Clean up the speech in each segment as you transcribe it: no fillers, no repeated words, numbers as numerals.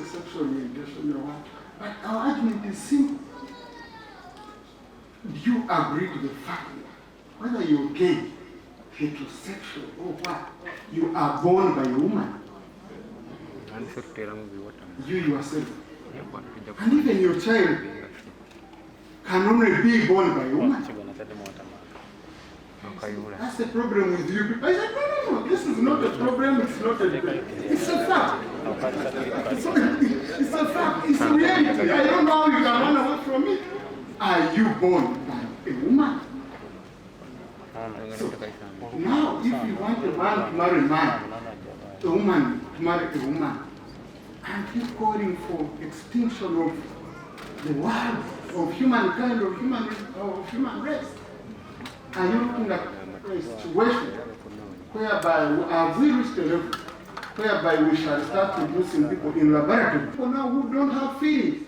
a sexual orientation or what. But our argument is simple. Do you agree to the fact that whether you're gay, heterosexual, or what, you are born by a woman? You yourself. And even your child can only be born by a woman. That's the problem with you people. I said, no, this is not a problem, it's not a... It's a fact. It's a fact, it's a reality. I don't know how you can run away from it. Are you born by a woman? So, now, if you want a man to marry a man, a woman to marry a woman, and keep calling for extinction of the world, of humankind, of human race, are you looking at a situation whereby have we reached a level whereby we shall start producing people in laboratory, people now who don't have feelings,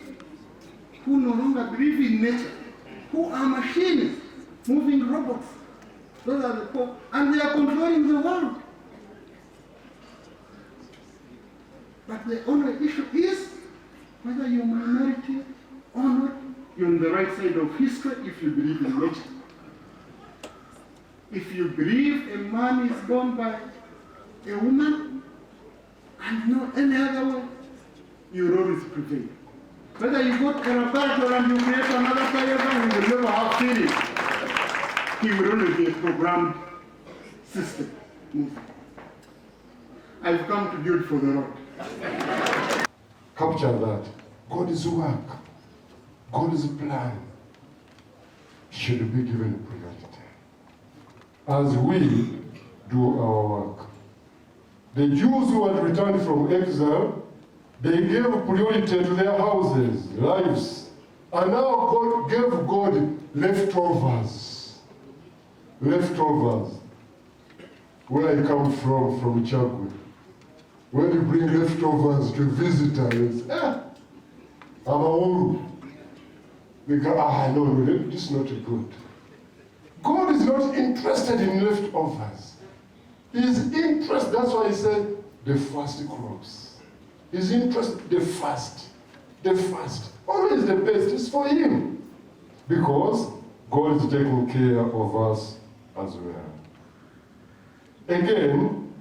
who no longer believe in nature, who are machines, moving robots. Those are the people, and they are controlling the world. But the only issue is whether you're a minority or not, you're on the right side of history if you believe in nature. If you believe a man is born by a woman and not any other way, you'll always prevail. Whether you go to a laboratory and you create another Tayebwa, he will never have feelings. He will only be a programmed system. I've come to build for the Lord. Capture that. God's work, God's plan should be given priority. As we do our work. The Jews who had returned from exile, they gave priority to their houses, lives. And now God gave God leftovers. Leftovers. Where I come from Chagwe. When you bring leftovers to a visitor, it's, I'm a old. Because, no, this is not good. God is not interested in leftovers. His interest, that's why he said, the first crops. His interest, the first. Always the best is for him. Because God is taking care of us as well. Again,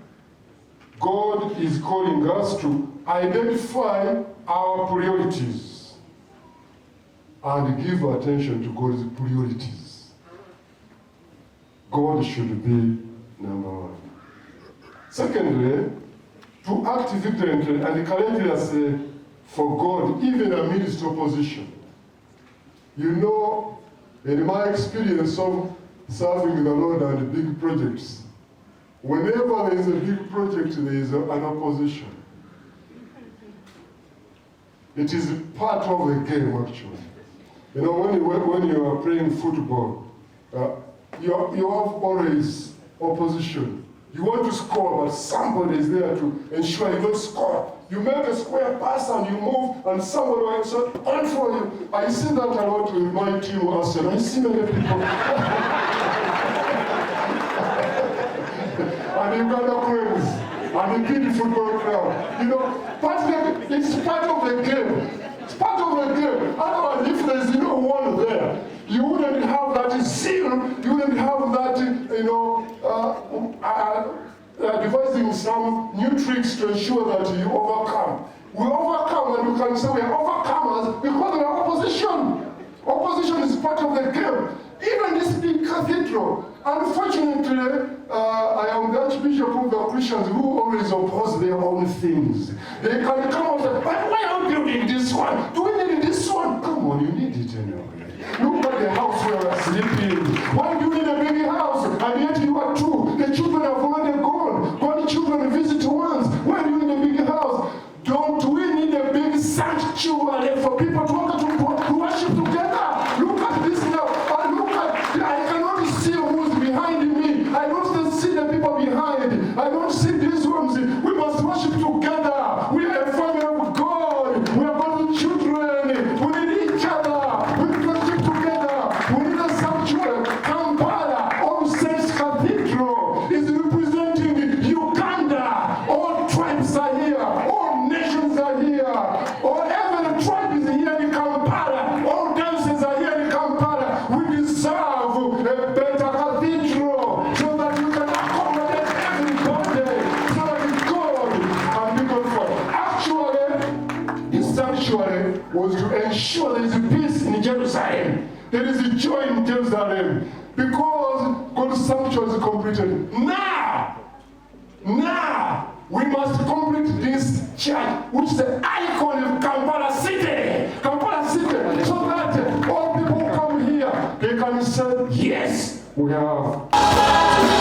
God is calling us to identify our priorities and give attention to God's priorities. God should be number one. Secondly, to act vigilantly and courageously for God, even amidst opposition. You know, in my experience of serving the Lord and big projects, whenever there is a big project, there is an opposition. It is part of the game, actually. You know, when you are playing football, you have always opposition. You want to score, but somebody is there to ensure you don't score. You make a square pass and you move, and somebody will say, on for you. I see that a lot with my team, Arsenal. I see many people. And Uganda Queens, and the big football club. You know, it's part of the game. It's part of the game. Otherwise, if there's one there, you wouldn't have that zeal, you wouldn't have that, devising some new tricks to ensure that you overcome. We overcome, and we can say we are overcomers because we are opposition. Opposition is part of the game. Even this big cathedral, unfortunately, I am the Archbishop of the Christians who always oppose their own things. They can come out and say, but why are we building this one? Do we need this one? Come on, you need it anyway. Look at the house where we are sleeping. Why do you need a big house? And yet you are two. The children have already gone. Gone children visit once. Why do you need a big house? Don't we need a big sanctuary for people to worship together? Look at this now. I cannot see who's behind me. I don't see the people behind. I don't see these rooms. We must worship together. We are a family of God. sanctuary was to ensure there is peace in Jerusalem. There is joy in Jerusalem. Because God's sanctuary is completed. Now, we must complete this church, which is the icon of Kampala City. Kampala City. So that all people who come here, they can say, yes, we have.